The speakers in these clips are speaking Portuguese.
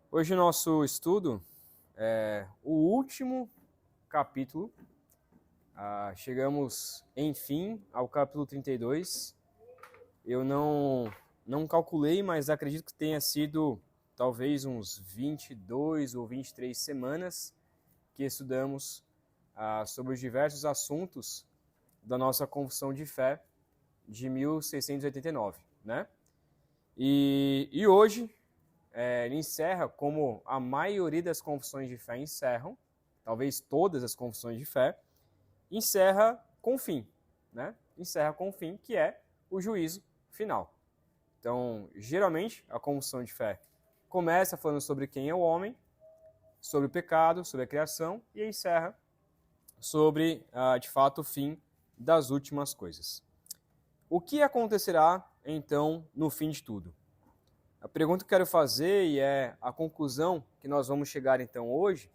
Hoje o nosso estudo é o último capítulo. Chegamos, enfim, ao capítulo 32. Eu não calculei, mas acredito que tenha sido talvez uns 22 ou 23 semanas que estudamos sobre os diversos assuntos da nossa Confissão de Fé de 1689, né? E hoje ele encerra, como a maioria das confissões de fé encerram, talvez todas as confissões de fé, encerra com o fim, né? Encerra com o fim, que é o juízo final. Então, geralmente, a confissão de fé começa falando sobre quem é o homem, sobre o pecado, sobre a criação, e encerra sobre, de fato, o fim das últimas coisas. O que acontecerá, então, no fim de tudo? A pergunta que eu quero fazer, e é a conclusão que nós vamos chegar então hoje,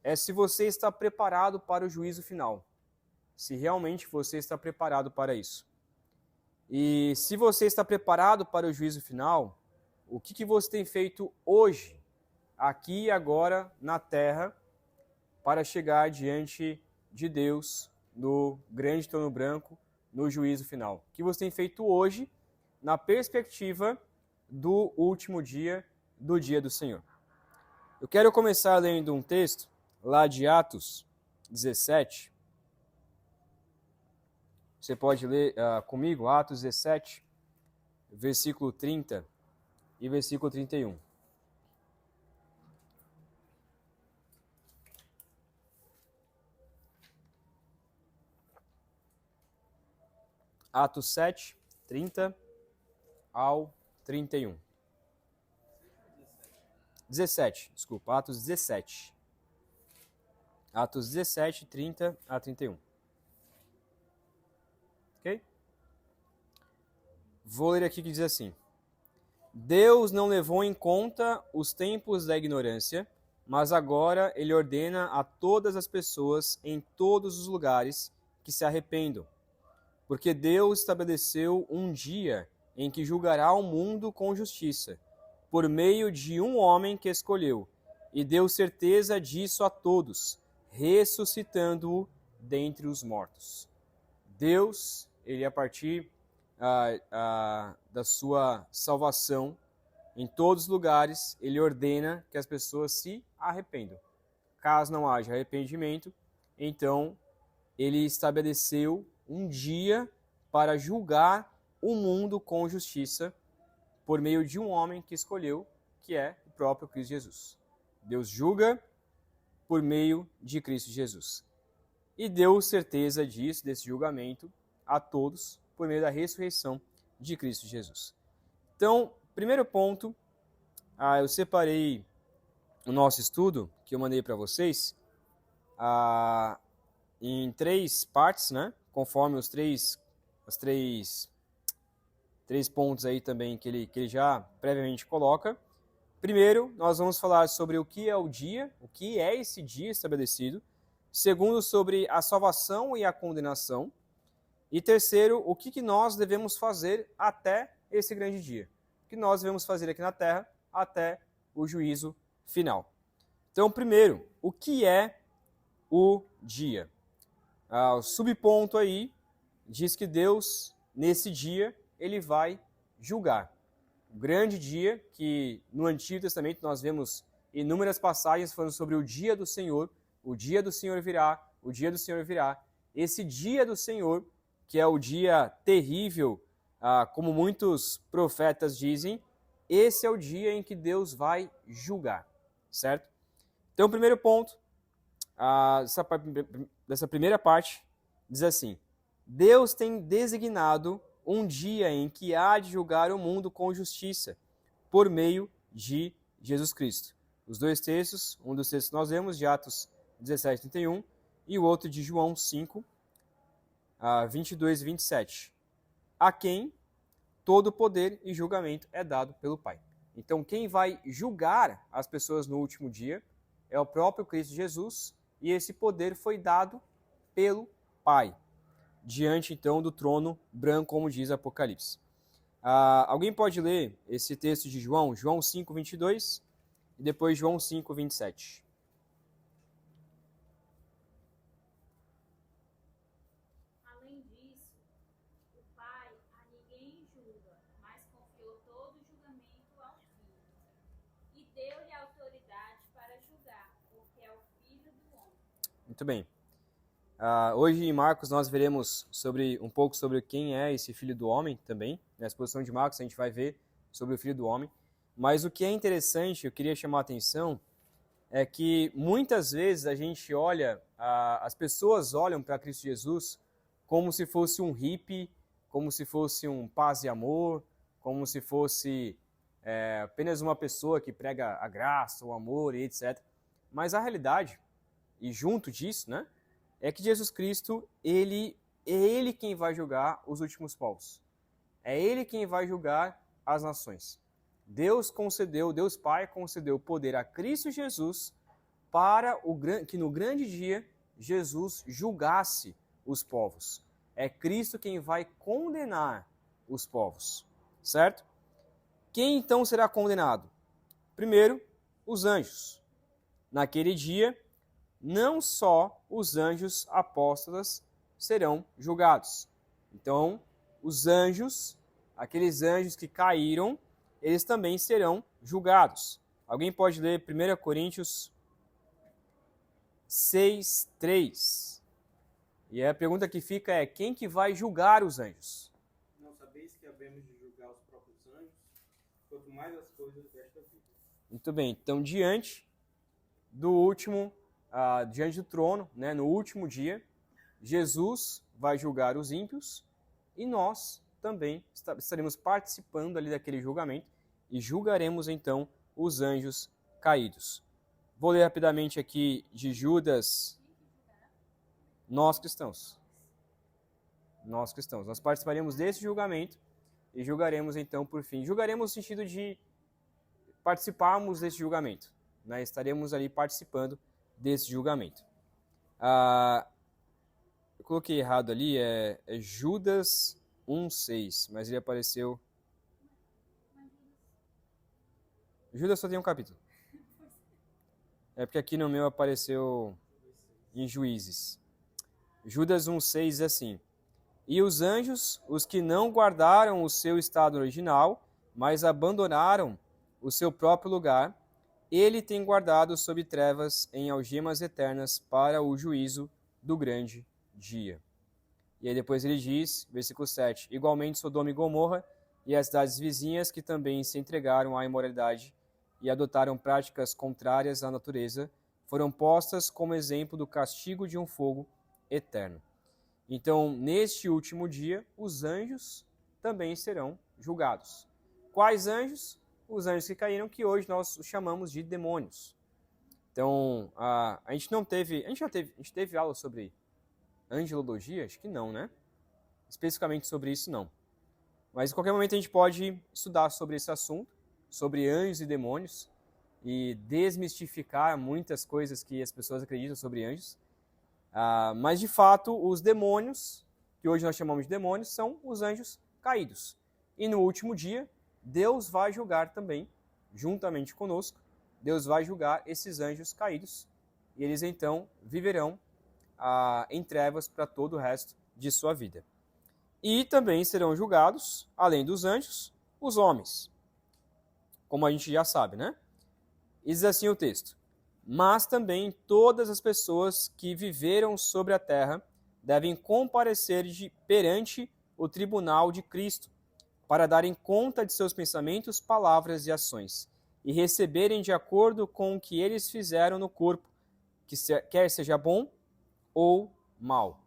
é se você está preparado para o juízo final. Se realmente você está preparado para isso. E se você está preparado para o juízo final, o que você tem feito hoje, aqui e agora na terra, para chegar diante de Deus, no grande trono branco, no juízo final? O que você tem feito hoje, na perspectiva do último dia, do dia do Senhor? Eu quero começar lendo um texto lá de Atos 17. Você pode ler comigo, Atos 17, versículo 30 e versículo 31. Atos 7, 30 ao 31. 17, desculpa, Atos 17. Atos 17, 30 a 31. Ok? Vou ler aqui que diz assim: Deus não levou em conta os tempos da ignorância, mas agora ele ordena a todas as pessoas em todos os lugares que se arrependam. Porque Deus estabeleceu um dia em que julgará o mundo com justiça, por meio de um homem que escolheu, e deu certeza disso a todos, ressuscitando-o dentre os mortos. Deus, ele a partir da sua salvação, em todos os lugares, ele ordena que as pessoas se arrependam. Caso não haja arrependimento, então ele estabeleceu um dia para julgar o mundo com justiça por meio de um homem que escolheu, que é o próprio Cristo Jesus. Deus julga por meio de Cristo Jesus. E deu certeza disso, desse julgamento, a todos por meio da ressurreição de Cristo Jesus. Então, primeiro ponto, eu separei o nosso estudo, que eu mandei para vocês, em 3 partes, né? Conforme os três pontos aí também que ele já previamente coloca. Primeiro, nós vamos falar sobre o que é o dia, o que é esse dia estabelecido. Segundo, sobre a salvação e a condenação. E terceiro, o que nós devemos fazer até esse grande dia. O que nós devemos fazer aqui na Terra até o juízo final. Então, primeiro, o que é o dia? O subponto aí diz que Deus, nesse dia, ele vai julgar. O grande dia que no Antigo Testamento nós vemos inúmeras passagens falando sobre o dia do Senhor virá, o dia do Senhor virá. Esse dia do Senhor, que é o dia terrível, como muitos profetas dizem, esse é o dia em que Deus vai julgar, certo? Então, o primeiro ponto dessa primeira parte diz assim: Deus tem designado um dia em que há de julgar o mundo com justiça, por meio de Jesus Cristo. Os dois textos, um dos textos que nós lemos, de Atos 17, 31, e o outro de João 5, 22 e 27. A quem todo poder e julgamento é dado pelo Pai. Então, quem vai julgar as pessoas no último dia é o próprio Cristo Jesus, e esse poder foi dado pelo Pai, diante, então, do trono branco, como diz Apocalipse. Alguém pode ler esse texto de João 5, 22, e depois João 5, 27. Além disso, o Pai a ninguém julga, mas confiou todo o julgamento ao Filho, e deu-lhe autoridade para julgar, porque é o Filho do homem. Muito bem. Hoje em Marcos nós veremos um pouco sobre quem é esse Filho do Homem também. Na exposição de Marcos a gente vai ver sobre o Filho do Homem. Mas o que é interessante, eu queria chamar a atenção, é que muitas vezes a gente olha, as pessoas olham para Cristo Jesus como se fosse um hippie, como se fosse um paz e amor, como se fosse apenas uma pessoa que prega a graça, o amor e etc. Mas a realidade, e junto disso, né, é que Jesus Cristo, é Ele quem vai julgar os últimos povos. É Ele quem vai julgar as nações. Deus Pai concedeu poder a Cristo Jesus para que no grande dia Jesus julgasse os povos. É Cristo quem vai condenar os povos, certo? Quem então será condenado? Primeiro, os anjos. Naquele dia, não só os anjos apóstolos serão julgados. Então, os anjos, aqueles anjos que caíram, eles também serão julgados. Alguém pode ler 1 Coríntios 6, 3. E a pergunta que fica é, quem que vai julgar os anjos? Não sabeis que havemos de julgar os próprios anjos, quanto mais as coisas desta vida. Muito bem, então diante do trono, né, no último dia, Jesus vai julgar os ímpios e nós também estaremos participando ali daquele julgamento e julgaremos então os anjos caídos. Vou ler rapidamente aqui de Judas. Nós cristãos. Nós participaremos desse julgamento e julgaremos então por fim. Julgaremos no sentido de participarmos desse julgamento. Né? Estaremos ali participando desse julgamento. Eu coloquei errado ali, é Judas 1,6, mas ele apareceu... Judas só tem um capítulo. É porque aqui no meu apareceu em Juízes. Judas 1,6 diz assim: E os anjos, os que não guardaram o seu estado original, mas abandonaram o seu próprio lugar, ele tem guardado sob trevas em algemas eternas para o juízo do grande dia. E aí depois ele diz, versículo 7, igualmente Sodoma e Gomorra e as cidades vizinhas que também se entregaram à imoralidade e adotaram práticas contrárias à natureza, foram postas como exemplo do castigo de um fogo eterno. Então, neste último dia, os anjos também serão julgados. Quais anjos? Os anjos que caíram, que hoje nós os chamamos de demônios. Então, a gente teve aula sobre angelologia? Acho que não, né? Especificamente sobre isso, não. Mas, em qualquer momento, a gente pode estudar sobre esse assunto, sobre anjos e demônios, e desmistificar muitas coisas que as pessoas acreditam sobre anjos. Mas, de fato, os demônios, que hoje nós chamamos de demônios, são os anjos caídos. E no último dia, Deus vai julgar também, juntamente conosco, Deus vai julgar esses anjos caídos, e eles então viverão em trevas para todo o resto de sua vida. E também serão julgados, além dos anjos, os homens, como a gente já sabe, né? E diz assim o texto: Mas também todas as pessoas que viveram sobre a terra devem comparecer perante o tribunal de Cristo, para darem conta de seus pensamentos, palavras e ações, e receberem de acordo com o que eles fizeram no corpo, quer seja bom ou mal.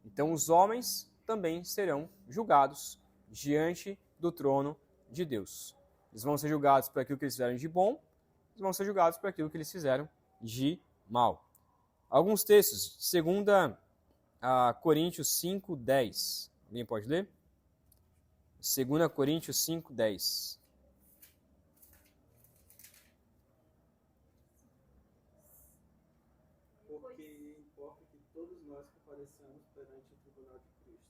Então os homens também serão julgados diante do trono de Deus. Eles vão ser julgados por aquilo que eles fizeram de bom, eles vão ser julgados por aquilo que eles fizeram de mal. Alguns textos, 2 Coríntios 5:10. Alguém pode ler? 2 Coríntios 5:10. Porque importa que todos nós compareçamos perante o tribunal de Cristo,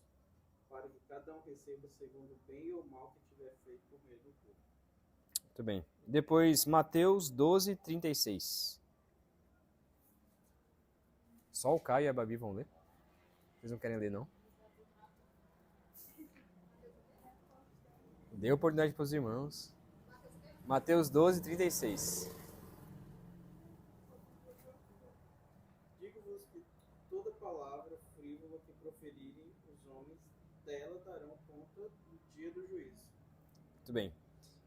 para que cada um receba segundo o bem ou mal que tiver feito por meio do corpo. Muito bem. Depois, Mateus 12, 36. Só o Caio e a Babi vão ler? Vocês não querem ler, não? Dê oportunidade para os irmãos. Mateus 12, 36. Digo-vos que toda palavra frívola que proferirem os homens, dela darão conta no dia do juízo. Muito bem.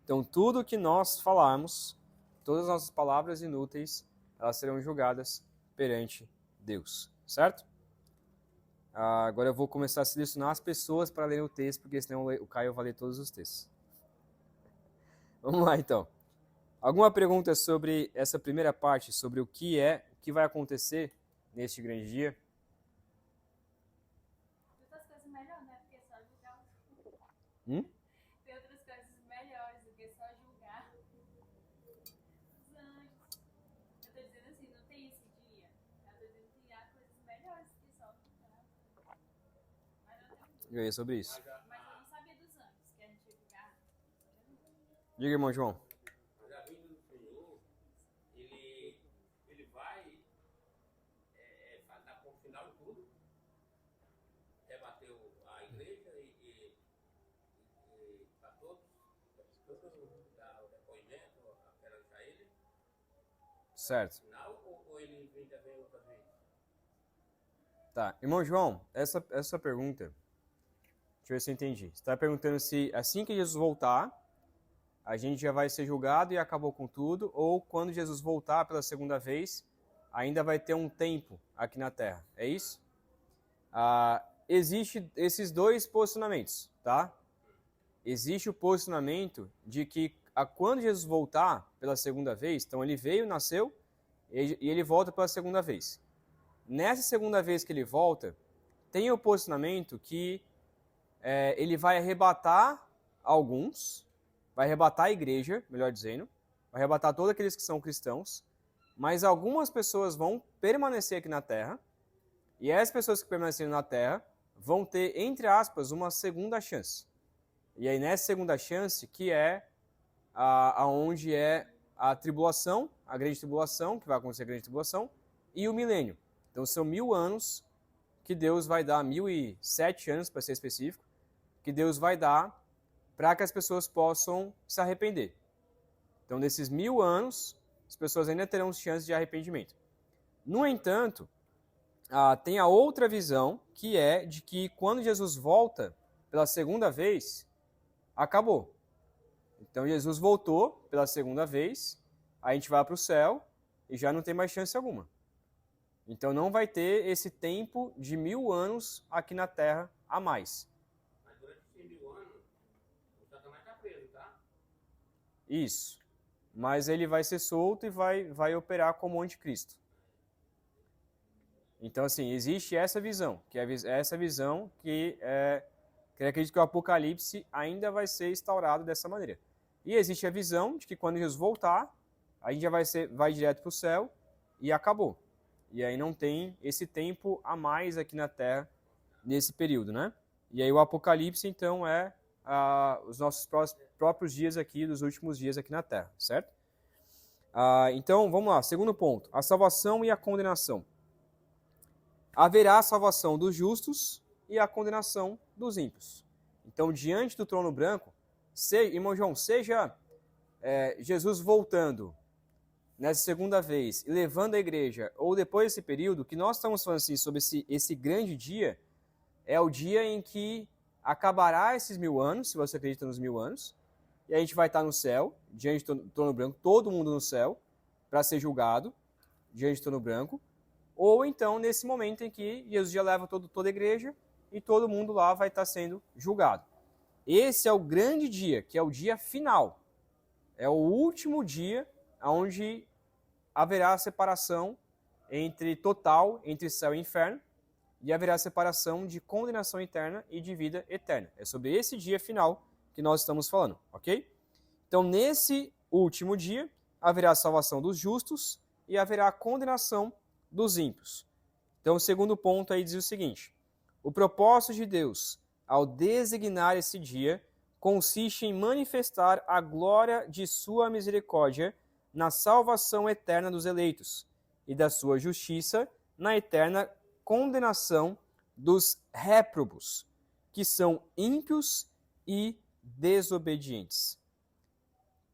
Então, tudo que nós falarmos, todas as nossas palavras inúteis, elas serão julgadas perante Deus. Certo? Agora eu vou começar a selecionar as pessoas para lerem o texto, porque senão o Caio vai ler todos os textos. Vamos lá, então. Alguma pergunta sobre essa primeira parte, sobre o que vai acontecer neste grande dia? Tem outras coisas melhores, né? Porque só julgar. Hum? Tem outras coisas melhores do que só julgar os anjos. Eu tô dizendo assim, não tem esse dia. Eu tô dizendo que há coisas melhores do que só julgar. Mas eu tenho. E aí, sobre isso? Mas eu não sabia dos anjos, que a gente ia julgar. Diga, irmão João. Mas a vinda do Senhor, ele vai dar ponto final em tudo, rebater a igreja e para todos, dar o depoimento, perante ele. Certo. Final, ou ele vem também outra vez? Tá. Irmão João, essa pergunta, deixa eu ver se eu entendi. Você está perguntando se assim que Jesus voltar, a gente já vai ser julgado e acabou com tudo, ou quando Jesus voltar pela segunda vez, ainda vai ter um tempo aqui na Terra. É isso? Existe esses dois posicionamentos, tá? Existe o posicionamento de que quando Jesus voltar pela segunda vez, então ele veio, nasceu, e ele volta pela segunda vez. Nessa segunda vez que ele volta, tem o posicionamento que ele vai arrebatar alguns, vai arrebatar a igreja, melhor dizendo, vai arrebatar todos aqueles que são cristãos, mas algumas pessoas vão permanecer aqui na Terra, e essas pessoas que permanecerem na Terra vão ter, entre aspas, uma segunda chance. E aí nessa segunda chance, que é aonde é a tribulação, a grande tribulação, que vai acontecer a grande tribulação, e o milênio. Então são 1000 anos que Deus vai dar, 1007 anos para ser específico, que Deus vai dar para que as pessoas possam se arrepender. Então, nesses 1000 anos, as pessoas ainda terão chance de arrependimento. No entanto, tem a outra visão, que é de que quando Jesus volta pela segunda vez, acabou. Então, Jesus voltou pela segunda vez, a gente vai para o céu e já não tem mais chance alguma. Então, não vai ter esse tempo de 1000 anos aqui na Terra a mais. Mas durante esses 1000 anos, o Satanás está preso, tá? Isso. Mas ele vai ser solto e vai operar como anticristo. Então, assim, existe essa visão, que é essa visão que eu acredito que o Apocalipse ainda vai ser instaurado dessa maneira. E existe a visão de que quando Jesus voltar, a gente já vai direto para o céu e acabou. E aí não tem esse tempo a mais aqui na Terra nesse período, né? E aí o Apocalipse, então, é os nossos próprios dias aqui, dos últimos dias aqui na Terra, certo? Então, vamos lá, segundo ponto, a salvação e a condenação. Haverá a salvação dos justos e a condenação dos ímpios. Então, diante do trono branco, irmão João, seja Jesus voltando nessa segunda vez e levando a igreja, ou depois desse período, que nós estamos falando assim, sobre esse grande dia, é o dia em que acabará esses 1000 anos, se você acredita nos 1000 anos, e a gente vai estar no céu, diante do trono branco, todo mundo no céu, para ser julgado, diante do trono branco, ou então nesse momento em que Jesus já leva toda a igreja e todo mundo lá vai estar sendo julgado. Esse é o grande dia, que é o dia final. É o último dia onde haverá a separação total entre céu e inferno, e haverá separação de condenação eterna e de vida eterna. É sobre esse dia final que nós estamos falando, ok? Então, nesse último dia, haverá a salvação dos justos e haverá a condenação dos ímpios. Então, o segundo ponto aí diz o seguinte: o propósito de Deus, ao designar esse dia consiste em manifestar a glória de sua misericórdia na salvação eterna dos eleitos e da sua justiça na eterna condenação dos réprobos, que são ímpios e desobedientes.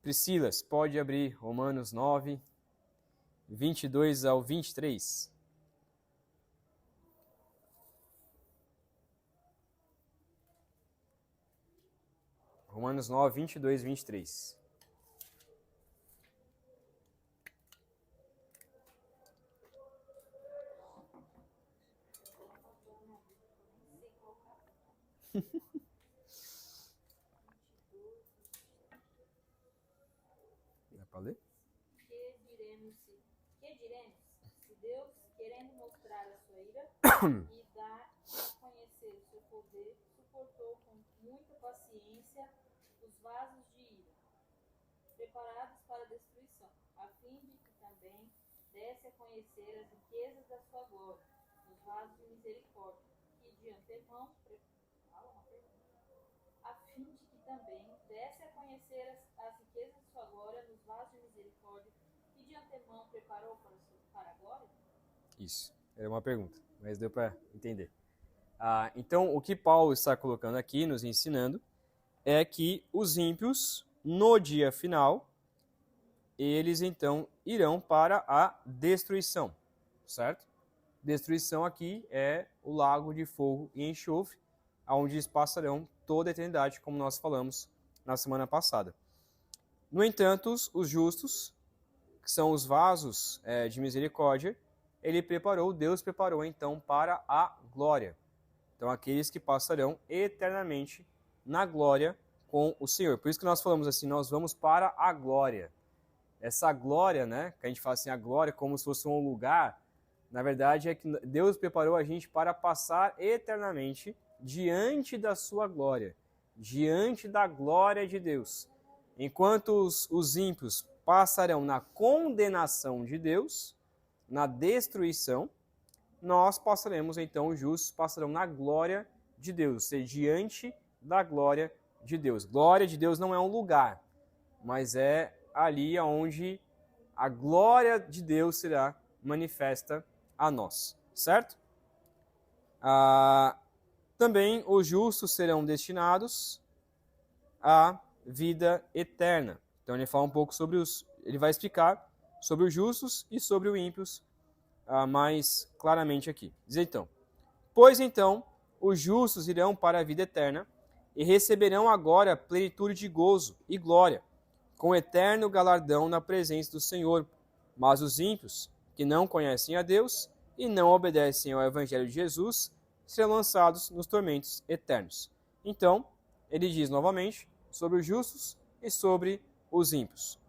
Priscilas, pode abrir Romanos 9, 22 ao 23. Romanos 9, 22 e 23. Dá para ler? Que diremos se Deus, querendo mostrar a sua ira e dar a conhecer o seu poder, suportou com muita paciência os vasos de ira, preparados para a destruição, a fim de que também desse a conhecer as riquezas da sua glória, os vasos de misericórdia, que de antemão a fim de que também desse a conhecer as riquezas de sua glória nos vasos de misericórdia que de antemão preparou para a glória? Isso, era uma pergunta, mas deu para entender. Então, o que Paulo está colocando aqui, nos ensinando, é que os ímpios, no dia final, eles então irão para a destruição, certo? Destruição aqui é o lago de fogo e enxofre, onde eles passarão toda a eternidade, como nós falamos na semana passada. No entanto, os justos, que são os vasos de misericórdia, Deus preparou então para a glória. Então, aqueles que passarão eternamente na glória com o Senhor. Por isso que nós falamos assim, nós vamos para a glória. Essa glória, né, que a gente fala assim, a glória como se fosse um lugar, na verdade é que Deus preparou a gente para passar eternamente diante da sua glória, diante da glória de Deus. Enquanto os ímpios passarão na condenação de Deus, na destruição, nós passaremos então, os justos passarão na glória de Deus, ou seja, diante da glória de Deus. Glória de Deus não é um lugar, mas é ali onde a glória de Deus será manifesta a nós, certo? Também os justos serão destinados à vida eterna. Então ele fala um pouco sobre ele vai explicar sobre os justos e sobre os ímpios mais claramente aqui. Diz então: pois então os justos irão para a vida eterna e receberão agora plenitude de gozo e glória, com eterno galardão na presença do Senhor. Mas os ímpios, que não conhecem a Deus e não obedecem ao Evangelho de Jesus, serão lançados nos tormentos eternos. Então, ele diz novamente sobre os justos e sobre os ímpios.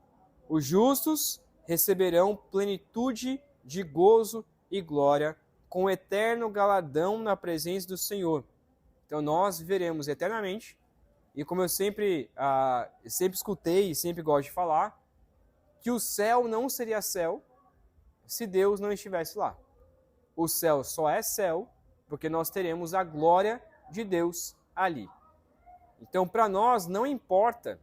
Os justos receberão plenitude de gozo e glória, com eterno galardão na presença do Senhor. Então, nós viveremos eternamente. E como eu sempre escutei e sempre gosto de falar, que o céu não seria céu se Deus não estivesse lá. O céu só é céu porque nós teremos a glória de Deus ali. Então, para nós, não importa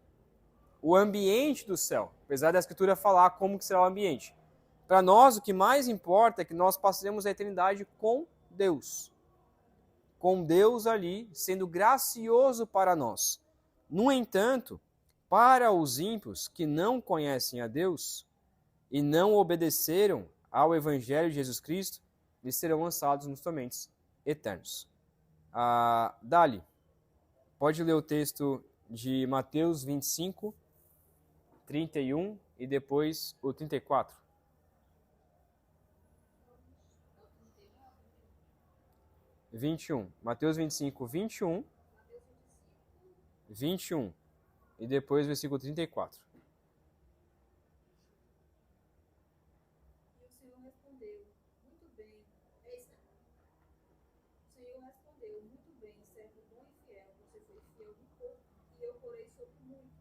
o ambiente do céu, apesar da Escritura falar como que será o ambiente. Para nós, o que mais importa é que nós passemos a eternidade com Deus. Com Deus ali, sendo gracioso para nós. No entanto, para os ímpios que não conhecem a Deus e não obedeceram ao Evangelho de Jesus Cristo, eles serão lançados nos tormentos eternos. Dali, pode ler o texto de Mateus 25, 31 e depois o 34. Mateus 25, 21, 21 e depois o versículo 34. E o Senhor respondeu, muito bem, servo bom e fiel, você foi fiel no pouco, e eu porei sobre muito.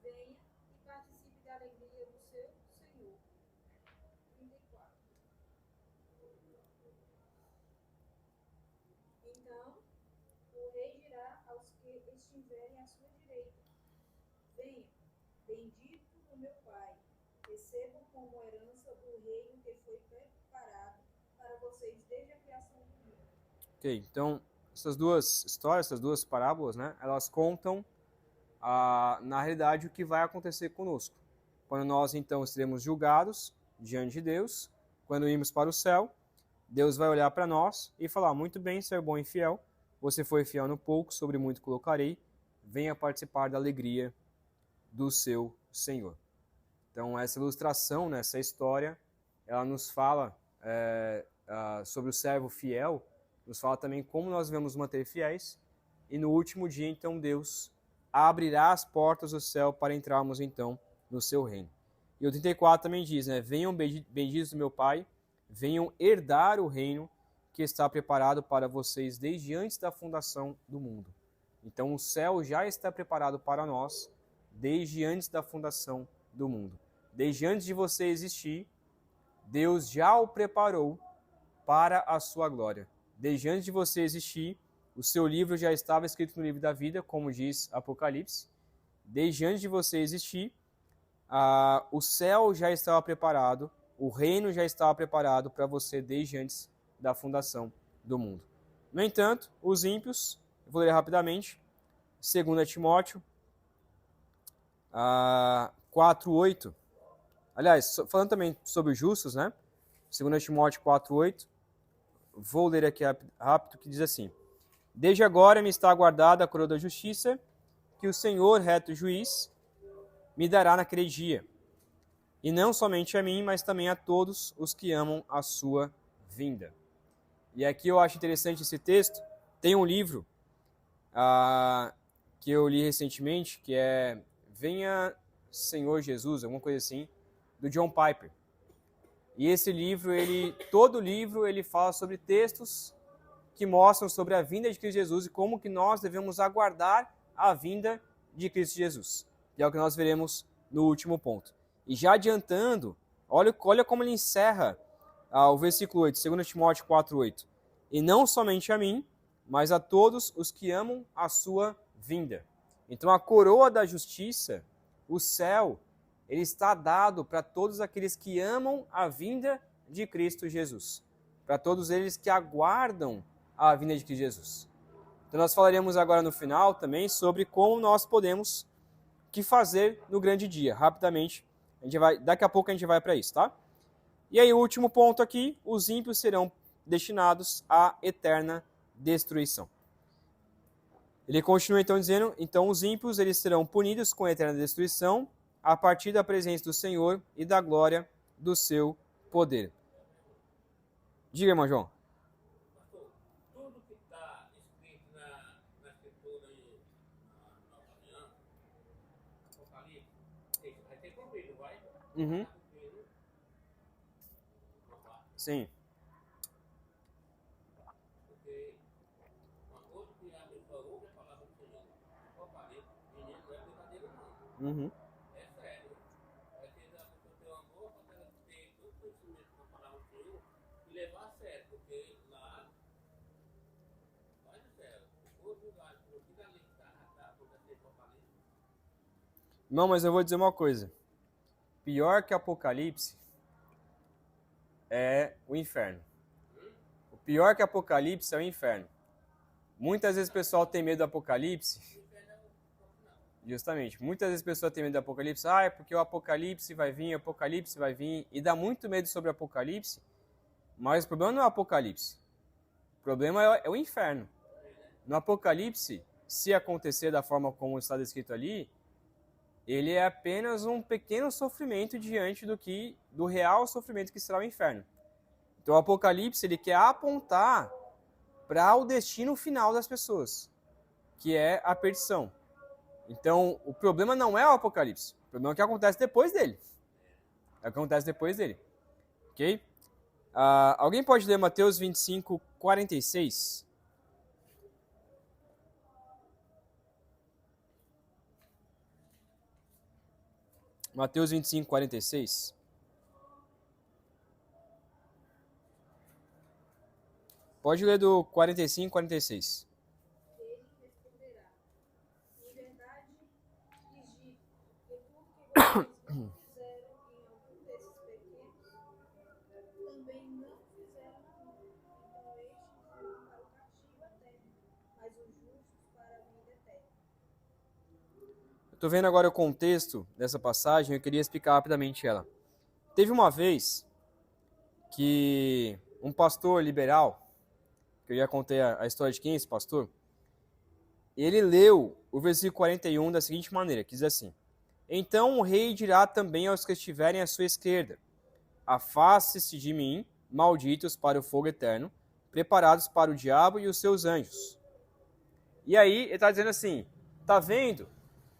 Venha e participe da alegria do seu Senhor. 34. Então, o rei dirá aos que estiverem à sua direita, recebam como herança o reino que foi preparado para vocês desde a criação do mundo. Ok, então essas duas histórias, essas duas parábolas, né, elas contam, na realidade, o que vai acontecer conosco. Quando nós, então, seremos julgados diante de Deus, quando irmos para o céu, Deus vai olhar para nós e falar: muito bem, ser bom e fiel, você foi fiel no pouco, sobre muito colocarei, venha participar da alegria do seu Senhor. Então, essa ilustração, né, essa história, ela nos fala sobre o servo fiel, nos fala também como nós devemos manter fiéis, e no último dia, então, Deus abrirá as portas do céu para entrarmos, então, no seu reino. E o 34 também diz, né, venham benditos do meu Pai, venham herdar o reino que está preparado para vocês desde antes da fundação do mundo. Então, o céu já está preparado para nós desde antes da fundação do mundo. Desde antes de você existir, Deus já o preparou para a sua glória. Desde antes de você existir, o seu livro já estava escrito no livro da vida, como diz Apocalipse. Desde antes de você existir, o céu já estava preparado, o reino já estava preparado para você desde antes da fundação do mundo. No entanto, os ímpios, eu vou ler rapidamente, 2 Timóteo 4:8. Aliás, falando também sobre os justos, né? 2 Timóteo 4:8. Vou ler aqui rápido, que diz assim: desde agora me está aguardada a coroa da justiça, que o Senhor, reto juiz, me dará naquele dia. E não somente a mim, mas também a todos os que amam a sua vinda. E aqui eu acho interessante esse texto. Tem um livro que eu li recentemente, que é Venha Senhor Jesus, alguma coisa assim, do John Piper. E esse livro, todo livro, ele fala sobre textos que mostram sobre a vinda de Cristo Jesus e como que nós devemos aguardar a vinda de Cristo Jesus. E é o que nós veremos no último ponto. E já adiantando, olha como ele encerra o versículo 8, 2 Timóteo 4:8. E não somente a mim, mas a todos os que amam a sua vinda. Então a coroa da justiça, o céu, ele está dado para todos aqueles que amam a vinda de Cristo Jesus. Para todos eles que aguardam a vinda de Cristo Jesus. Então nós falaremos agora no final também sobre como nós podemos, o que fazer no grande dia. Rapidamente, daqui a pouco a gente vai para isso, tá? E aí o último ponto aqui, os ímpios serão destinados à eterna destruição. Ele continua então dizendo, então os ímpios eles serão punidos com a eterna destruição a partir da presença do Senhor e da glória do seu poder. Diga, irmão João. Pastor, tudo que está escrito na escritura aí, na Nova Aliança, Apocalipse, vai ter cumprido, vai? Uhum. Sim. Porque uma coisa que a pessoa ouve a palavra do Senhor, Apocalipse, menino, não é brincadeira não. Uhum. É sério. É que a pessoa ter o amor, quando ela ter todo o conhecimento da palavra do Senhor e levar a sério, porque lá vai do céu. Outro lugar, por aqui dali que está acontecendo Apocalipse. Não, mas eu vou dizer uma coisa. Pior que Apocalipse é o inferno. O pior que Apocalipse é o inferno. Muitas vezes o pessoal tem medo do Apocalipse. Justamente. Muitas vezes a pessoa tem medo do Apocalipse. É porque o Apocalipse vai vir, e dá muito medo sobre o Apocalipse. Mas o problema não é o Apocalipse. O problema é o inferno. No Apocalipse, se acontecer da forma como está descrito ali, ele é apenas um pequeno sofrimento diante do real sofrimento que será o inferno. Então o Apocalipse ele quer apontar para o destino final das pessoas, que é a perdição. Então o problema não é o Apocalipse, o problema é o que acontece depois dele. É o que acontece depois dele. Ok? Alguém pode ler Mateus 25:46? Mateus 25:46. Pode ler do 45, 46. Ele responderá: em verdade lhes digo que tudo que vocês não fizeram em algum Estou vendo agora o contexto dessa passagem, eu queria explicar rapidamente ela. Teve uma vez que um pastor liberal, que eu já contei a história de quem é esse pastor, ele leu o versículo 41 da seguinte maneira, que diz assim: Então o rei dirá também aos que estiverem à sua esquerda, afaste-se de mim, malditos para o fogo eterno, preparados para o diabo e os seus anjos. E aí ele está dizendo assim, tá vendo?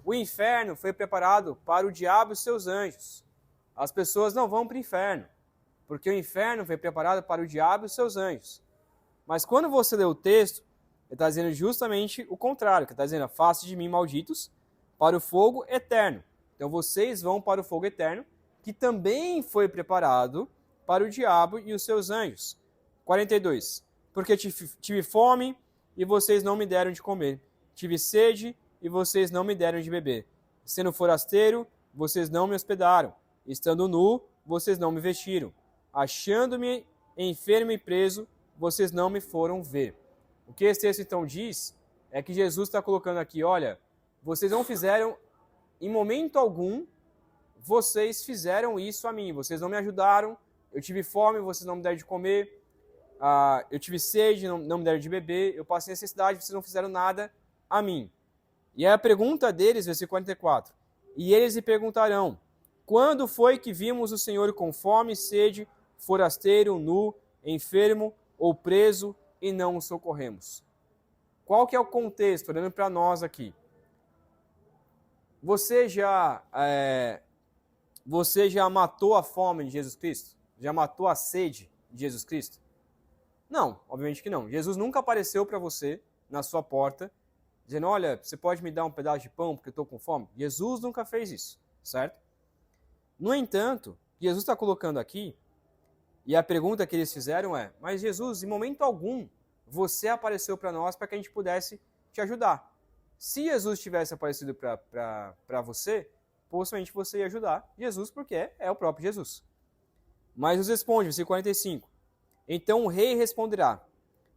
O inferno foi preparado para o diabo e os seus anjos. As pessoas não vão para o inferno, porque o inferno foi preparado para o diabo e os seus anjos. Mas quando você lê o texto, ele está dizendo justamente o contrário, que está dizendo, afaste de mim, malditos, para o fogo eterno. Então vocês vão para o fogo eterno, que também foi preparado para o diabo e os seus anjos. 42. Porque tive fome e vocês não me deram de comer. Tive sede e vocês não me deram de beber. Sendo forasteiro, vocês não me hospedaram. Estando nu, vocês não me vestiram. Achando-me enfermo e preso, vocês não me foram ver. O que esse texto então diz é que Jesus está colocando aqui, olha, vocês não fizeram, em momento algum, vocês fizeram isso a mim. Vocês não me ajudaram, eu tive fome, vocês não me deram de comer, eu tive sede, não me deram de beber, eu passei necessidade, vocês não fizeram nada a mim. E aí a pergunta deles, versículo 44, e eles lhe perguntarão, quando foi que vimos o Senhor com fome, sede, forasteiro, nu, enfermo ou preso e não o socorremos? Qual que é o contexto, olhando para nós aqui? Você já matou a fome de Jesus Cristo? Já matou a sede de Jesus Cristo? Não, obviamente que não. Jesus nunca apareceu para você na sua porta, dizendo, olha, você pode me dar um pedaço de pão porque eu estou com fome? Jesus nunca fez isso, certo? No entanto, Jesus está colocando aqui, e a pergunta que eles fizeram é, mas Jesus, em momento algum, você apareceu para nós para que a gente pudesse te ajudar. Se Jesus tivesse aparecido para você, possivelmente você ia ajudar Jesus, porque é o próprio Jesus. Mas nos responde, versículo 45. Então o rei responderá,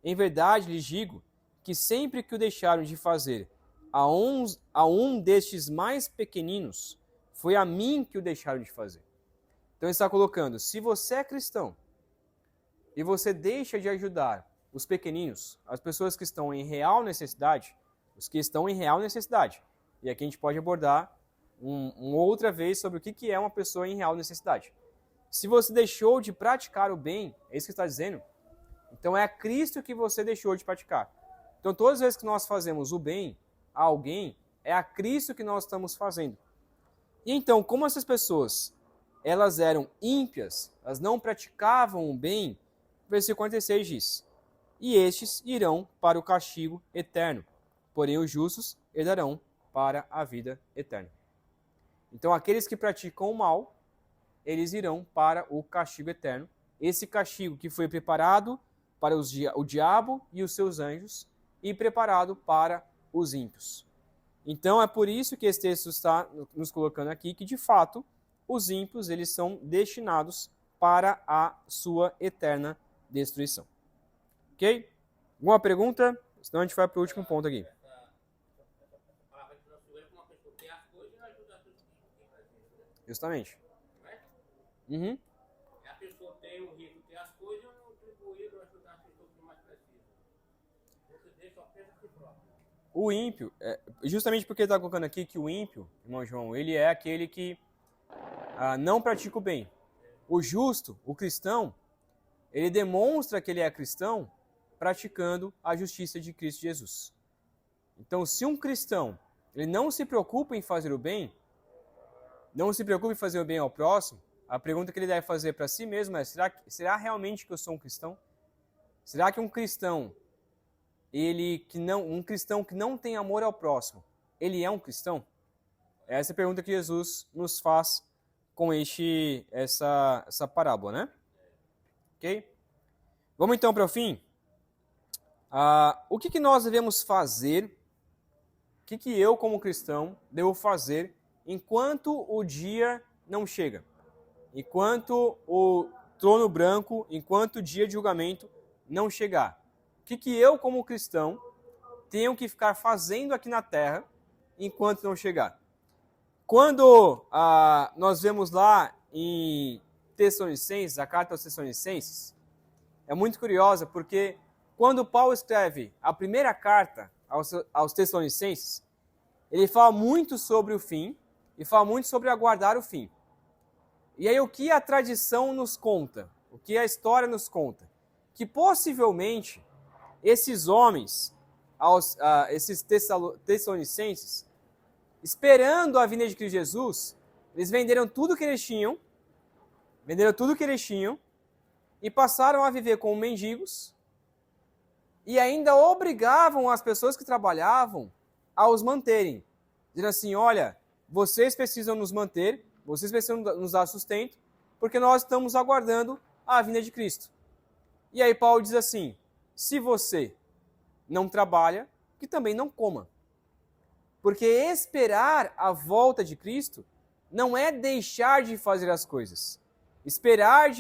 em verdade lhes digo, que sempre que o deixaram de fazer a um destes mais pequeninos, foi a mim que o deixaram de fazer. Então ele está colocando, se você é cristão, e você deixa de ajudar os pequeninos, as pessoas que estão em real necessidade, os que estão em real necessidade. E aqui a gente pode abordar uma outra vez sobre o que é uma pessoa em real necessidade. Se você deixou de praticar o bem, é isso que está dizendo, então é a Cristo que você deixou de praticar. Então todas as vezes que nós fazemos o bem a alguém, é a Cristo que nós estamos fazendo. E então, como essas pessoas, elas eram ímpias, elas não praticavam o bem, o versículo 46 diz, e estes irão para o castigo eterno, porém os justos herdarão para a vida eterna. Então aqueles que praticam o mal, eles irão para o castigo eterno. Esse castigo que foi preparado para o diabo e os seus anjos e preparado para os ímpios. Então é por isso que esse texto está nos colocando aqui que, de fato, os ímpios eles são destinados para a sua eterna destruição. Ok? Alguma pergunta? Senão a gente vai para o último ponto aqui. Justamente. Uhum. A pessoa tem o rico, tem as coisas, eu não contribuir para ajudar as pessoas que mais precisam. Você deixa apenas que próprio. O ímpio, justamente porque ele está colocando aqui que o ímpio, irmão João, ele é aquele que não pratica o bem. O justo, o cristão, ele demonstra que ele é cristão praticando a justiça de Cristo Jesus. Então, se um cristão ele não se preocupa em fazer o bem, não se preocupa em fazer o bem ao próximo, a pergunta que ele deve fazer para si mesmo é, será realmente que eu sou um cristão? Será que um cristão, um cristão que não tem amor ao próximo, ele é um cristão? Essa é a pergunta que Jesus nos faz com essa parábola, né? Ok? Vamos então para o fim. O que nós devemos fazer? O que eu, como cristão, devo fazer enquanto o dia não chega? Enquanto o trono branco, enquanto o dia de julgamento não chegar? O que eu, como cristão, tenho que ficar fazendo aqui na terra enquanto não chegar? Quando nós vemos lá em Tessalonicenses, a carta aos Tessalonicenses, é muito curiosa porque quando Paulo escreve a primeira carta aos Tessalonicenses, ele fala muito sobre o fim e fala muito sobre aguardar o fim. E aí o que a tradição nos conta, o que a história nos conta? Que possivelmente esses homens, esses Tessalonicenses, esperando a vinda de Cristo Jesus, eles venderam tudo que eles tinham, e passaram a viver como mendigos, e ainda obrigavam as pessoas que trabalhavam a os manterem, dizendo assim, olha, vocês precisam nos manter, vocês precisam nos dar sustento, porque nós estamos aguardando a vinda de Cristo. E aí Paulo diz assim, se você não trabalha, que também não coma. Porque esperar a volta de Cristo não é deixar de fazer as coisas. Esperar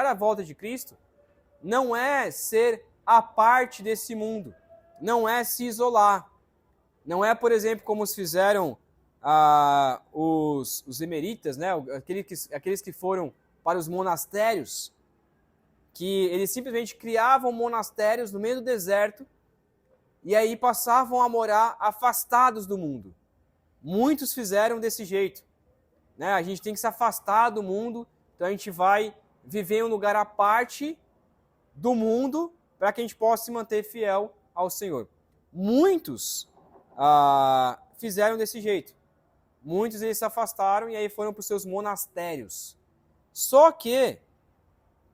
a volta de Cristo não é ser a parte desse mundo, não é se isolar. Não é, por exemplo, como os fizeram os emeritas, né? Aqueles que foram para os monastérios, que eles simplesmente criavam monastérios no meio do deserto e aí passavam a morar afastados do mundo. Muitos fizeram desse jeito. Né? A gente tem que se afastar do mundo, então a gente vai viver em um lugar à parte do mundo para que a gente possa se manter fiel ao Senhor. Muitos fizeram desse jeito. Muitos eles se afastaram e aí foram para os seus monastérios. Só que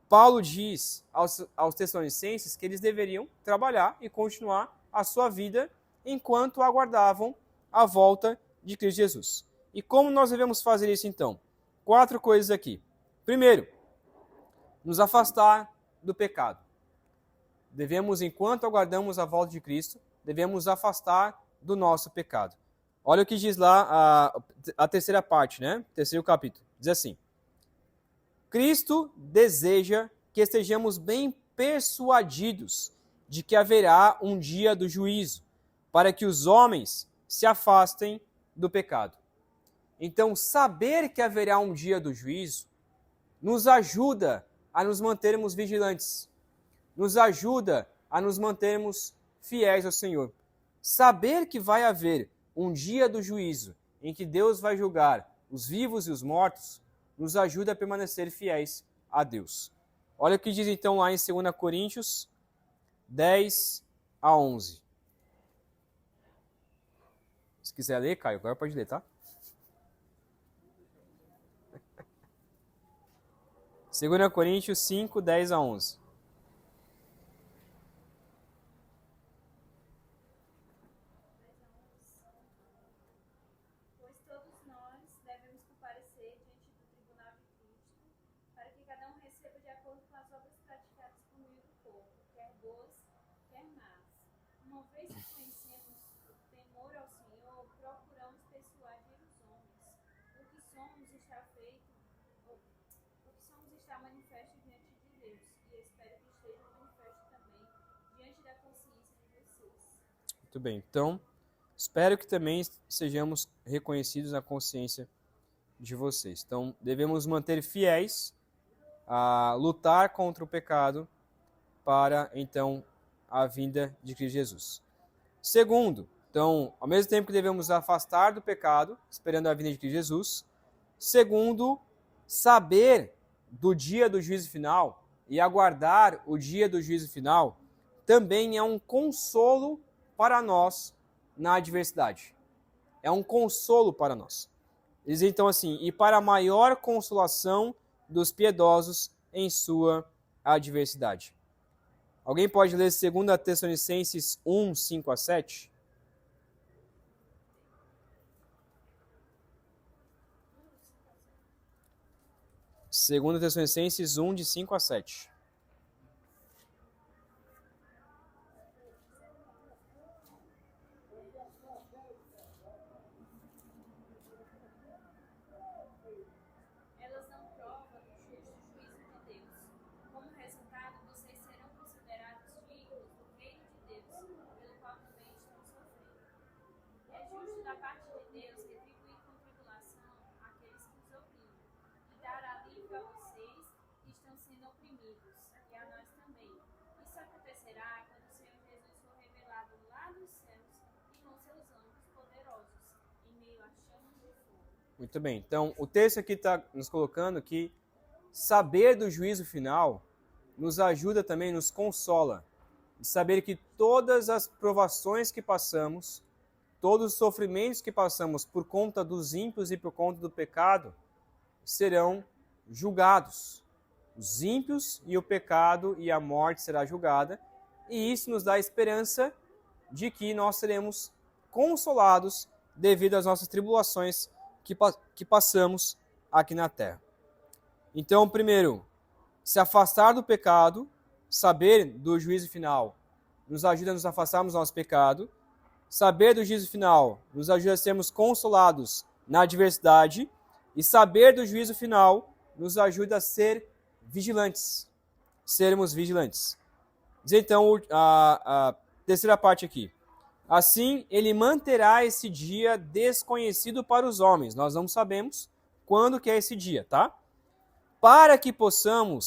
Paulo diz aos Tessalonicenses que eles deveriam trabalhar e continuar a sua vida enquanto aguardavam a volta de Cristo Jesus. E como nós devemos fazer isso então? 4 coisas aqui. Primeiro, nos afastar do pecado. Devemos, enquanto aguardamos a volta de Cristo, devemos afastar do nosso pecado. Olha o que diz lá a terceira parte, né? Terceiro capítulo. Diz assim: Cristo deseja que estejamos bem persuadidos de que haverá um dia do juízo, para que os homens se afastem do pecado. Então, saber que haverá um dia do juízo nos ajuda a nos mantermos vigilantes, nos ajuda a nos mantermos fiéis ao Senhor. Saber que vai haver um dia do juízo, em que Deus vai julgar os vivos e os mortos, nos ajuda a permanecer fiéis a Deus. Olha o que diz então lá em 2 Coríntios 10 a 11. Se quiser ler, Caio, agora pode ler, tá? 2 Coríntios 5, 10 a 11. Pois todos nós devemos comparecer diante do tribunal de Cristo, para que cada um receba de acordo com as obras praticadas por meio do corpo, quer boas, quer más. Uma vez que conhecemos o temor ao Senhor, procuramos persuadir os homens. O que somos está manifesto diante de Deus, e eu espero que esteja manifesto também diante da consciência de vocês. Muito bem, então espero que também sejamos reconhecidos na consciência de vocês. Então devemos manter fiéis a lutar contra o pecado para então a vinda de Cristo Jesus. Segundo, então, ao mesmo tempo que devemos afastar do pecado, esperando a vinda de Cristo Jesus. Segundo, saber do dia do juízo final e aguardar o dia do juízo final também é um consolo para nós na adversidade. É um consolo para nós. Diz então assim, e para a maior consolação dos piedosos em sua adversidade. Alguém pode ler 2 Tessalonicenses 1, 5 a 7? 2 Tessalonicenses 1, de 5 a 7. Elas dão prova do justo juízo de Deus. Como resultado, vocês serão considerados dignos do reino de Deus, pelo qual também estão sofrendo. É justo da parte de Deus retribuir com inimigos, e a nós também. Isso acontecerá quando o Senhor Jesus for revelado lá nos céus e com seus anjos poderosos, em meio a chamas de fogo. Muito bem. Então, o texto aqui está nos colocando que saber do juízo final nos ajuda também, nos consola. De saber que todas as provações que passamos, todos os sofrimentos que passamos por conta dos ímpios e por conta do pecado, serão julgados. Os ímpios e o pecado e a morte será julgada. E isso nos dá a esperança de que nós seremos consolados devido às nossas tribulações que passamos aqui na terra. Então, primeiro, se afastar do pecado, saber do juízo final, nos ajuda a nos afastarmos do nosso pecado. Saber do juízo final nos ajuda a sermos consolados na adversidade. E saber do juízo final nos ajuda a ser vigilantes. Sermos vigilantes. Diz então a terceira parte aqui. Assim, ele manterá esse dia desconhecido para os homens. Nós não sabemos quando que é esse dia, tá? Para que possam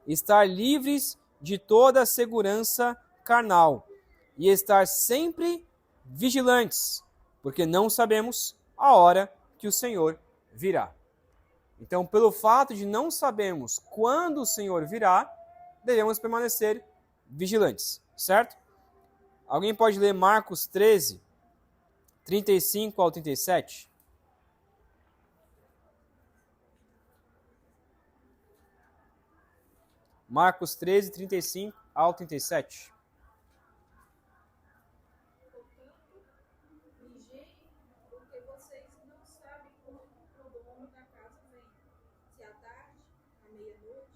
estar livres de toda a segurança carnal e estar sempre vigilantes, porque não sabemos a hora que o Senhor virá. Então, pelo fato de não sabermos quando o Senhor virá, devemos permanecer vigilantes, certo? Alguém pode ler Marcos 13, 35 ao 37? Marcos 13, 35 ao 37. Vigiem, porque vocês não sabem quando o dono da casa vem, se à tarde, à meia-noite,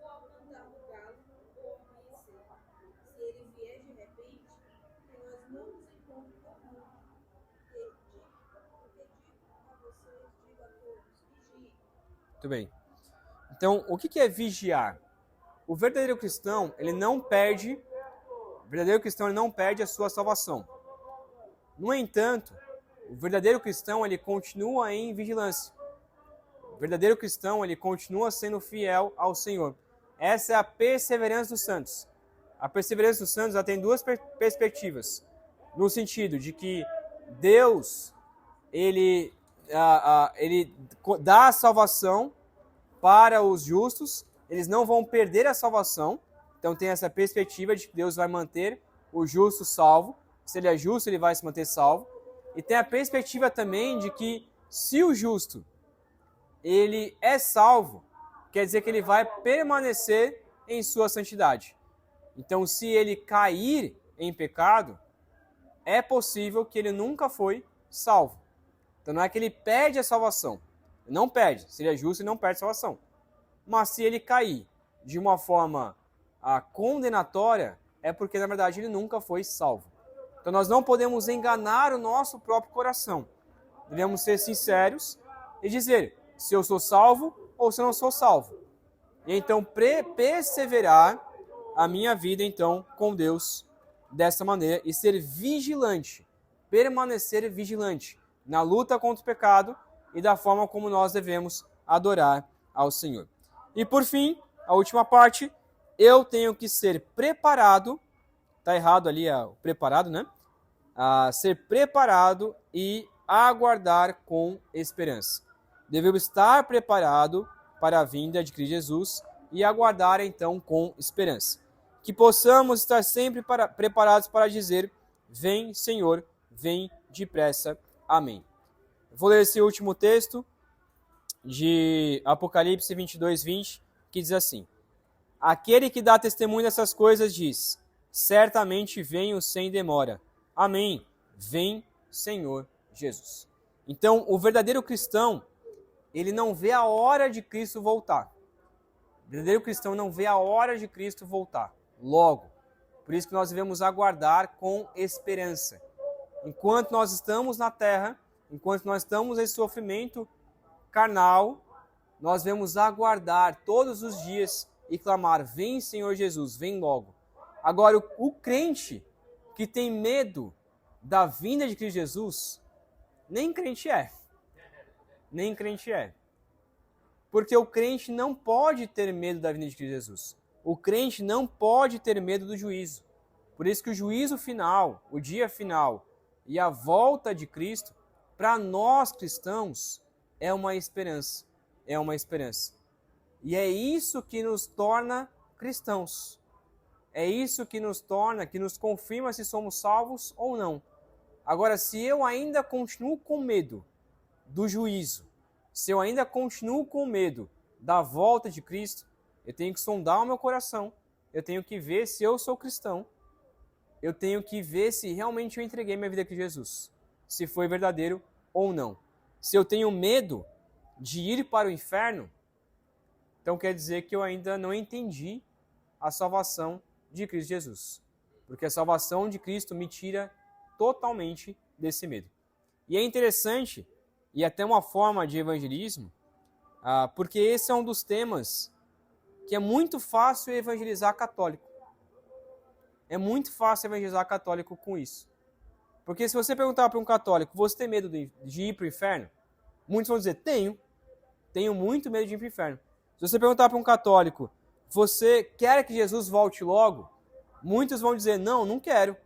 ou ao cantar do galo, ou ao amanhecer. Se ele vier de repente, que nós não nos encontremos dormindo. Porque digo a vocês, digo a todos, vigiem. Muito bem. Então, o que é vigiar? O verdadeiro cristão, ele não perde a sua salvação. No entanto, o verdadeiro cristão, ele continua em vigilância. O verdadeiro cristão, ele continua sendo fiel ao Senhor. Essa é a perseverança dos santos. A perseverança dos santos ela tem duas perspectivas. No sentido de que Deus, ele dá a salvação para os justos, eles não vão perder a salvação. Então tem essa perspectiva de que Deus vai manter o justo salvo. Se ele é justo, ele vai se manter salvo. E tem a perspectiva também de que se o justo ele é salvo, quer dizer que ele vai permanecer em sua santidade. Então, se ele cair em pecado, é possível que ele nunca foi salvo. Então não é que ele perde a salvação. Ele não perde. Se ele é justo, ele não perde a salvação. Mas se ele cair de uma forma condenatória, é porque, na verdade, ele nunca foi salvo. Então, nós não podemos enganar o nosso próprio coração. Devemos ser sinceros e dizer se eu sou salvo ou se eu não sou salvo. E então, perseverar a minha vida, então, com Deus dessa maneira e ser vigilante, permanecer vigilante na luta contra o pecado e da forma como nós devemos adorar ao Senhor. E por fim, a última parte, eu tenho que ser preparado, tá errado ali o preparado, né? Ser preparado e aguardar com esperança. Devemos estar preparado para a vinda de Cristo Jesus e aguardar então com esperança. Que possamos estar sempre preparados para dizer: vem, Senhor, vem depressa. Amém. Vou ler esse último texto de Apocalipse 22, 20, que diz assim: aquele que dá testemunho dessas coisas diz: certamente venho sem demora. Amém. Vem, Senhor Jesus. Então, o verdadeiro cristão, ele não vê a hora de Cristo voltar. O verdadeiro cristão não vê a hora de Cristo voltar. Logo. Por isso que nós devemos aguardar com esperança. Enquanto nós estamos na terra, enquanto nós estamos em sofrimento carnal, nós devemos aguardar todos os dias e clamar: vem, Senhor Jesus, vem logo. Agora, o crente que tem medo da vinda de Cristo Jesus, nem crente é. Nem crente é. Porque o crente não pode ter medo da vinda de Cristo Jesus. O crente não pode ter medo do juízo. Por isso que o juízo final, o dia final e a volta de Cristo, para nós cristãos, é uma esperança. É uma esperança. E é isso que nos torna cristãos. É isso que nos torna, que nos confirma se somos salvos ou não. Agora, se eu ainda continuo com medo do juízo, se eu ainda continuo com medo da volta de Cristo, eu tenho que sondar o meu coração, eu tenho que ver se eu sou cristão, eu tenho que ver se realmente eu entreguei minha vida a Jesus, se foi verdadeiro ou não. Se eu tenho medo de ir para o inferno, então quer dizer que eu ainda não entendi a salvação de Cristo Jesus. Porque a salvação de Cristo me tira totalmente desse medo. E é interessante, e até uma forma de evangelismo, porque esse é um dos temas que é muito fácil evangelizar católico. É muito fácil evangelizar católico com isso. Porque se você perguntar para um católico, você tem medo de ir para o inferno? Muitos vão dizer, tenho. Tenho muito medo de ir para o inferno. Se você perguntar para um católico, você quer que Jesus volte logo? Muitos vão dizer, não, não quero.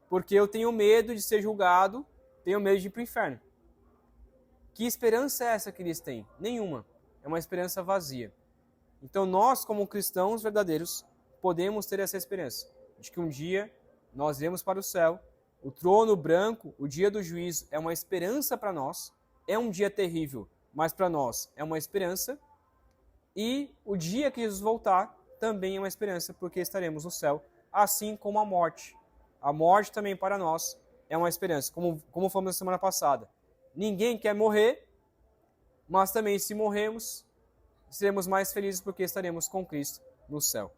Porque eu tenho medo de ser julgado, tenho medo de ir para o inferno. Que esperança é essa que eles têm? Nenhuma. É uma esperança vazia. Então nós, como cristãos verdadeiros, podemos ter essa esperança de que um dia nós iremos para o céu, o trono branco, o dia do juízo é uma esperança para nós, é um dia terrível, mas para nós é uma esperança, e o dia que Jesus voltar também é uma esperança, porque estaremos no céu, assim como a morte. A morte também para nós é uma esperança, como falamos na semana passada. Ninguém quer morrer, mas também se morrermos, seremos mais felizes porque estaremos com Cristo no céu.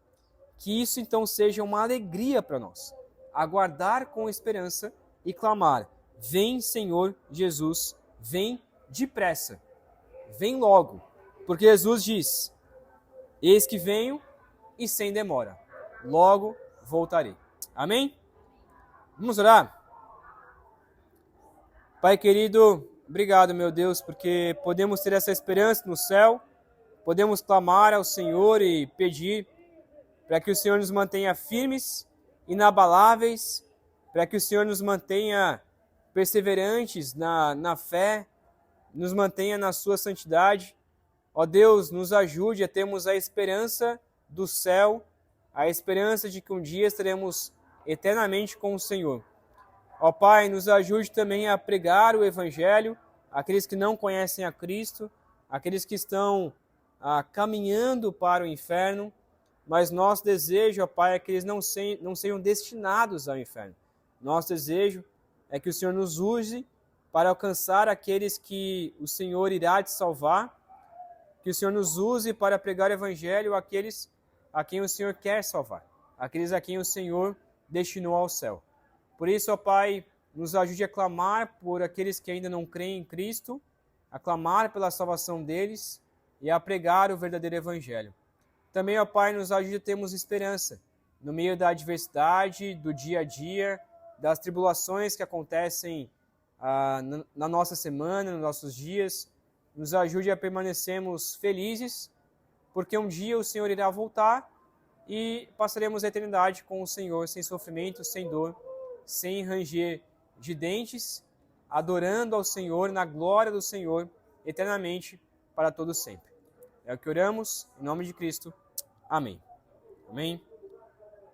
Que isso então seja uma alegria para nós. Aguardar com esperança e clamar, vem Senhor Jesus, vem depressa, vem logo. Porque Jesus diz, eis que venho e sem demora, logo voltarei. Amém? Vamos orar? Pai querido, obrigado, meu Deus, porque podemos ter essa esperança no céu, podemos clamar ao Senhor e pedir para que o Senhor nos mantenha firmes, inabaláveis, para que o Senhor nos mantenha perseverantes na fé, nos mantenha na sua santidade. Ó Deus, nos ajude a termos a esperança do céu, a esperança de que um dia estaremos eternamente com o Senhor. Ó Pai, nos ajude também a pregar o Evangelho, aqueles que não conhecem a Cristo, aqueles que estão caminhando para o inferno, mas nosso desejo, ó Pai, é que eles não sejam destinados ao inferno. Nosso desejo é que o Senhor nos use para alcançar aqueles que o Senhor irá te salvar, que o Senhor nos use para pregar o Evangelho àqueles a quem o Senhor quer salvar, aqueles a quem o Senhor destinou ao céu. Por isso, ó Pai, nos ajude a clamar por aqueles que ainda não creem em Cristo, a clamar pela salvação deles e a pregar o verdadeiro Evangelho. Também, ó Pai, nos ajude a termos esperança no meio da adversidade, do dia a dia, das tribulações que acontecem na nossa semana, nos nossos dias. Nos ajude a permanecermos felizes, porque um dia o Senhor irá voltar e passaremos a eternidade com o Senhor, sem sofrimento, sem dor, sem ranger de dentes, adorando ao Senhor, na glória do Senhor, eternamente, para todo sempre. É o que oramos, em nome de Cristo. Amém. Amém.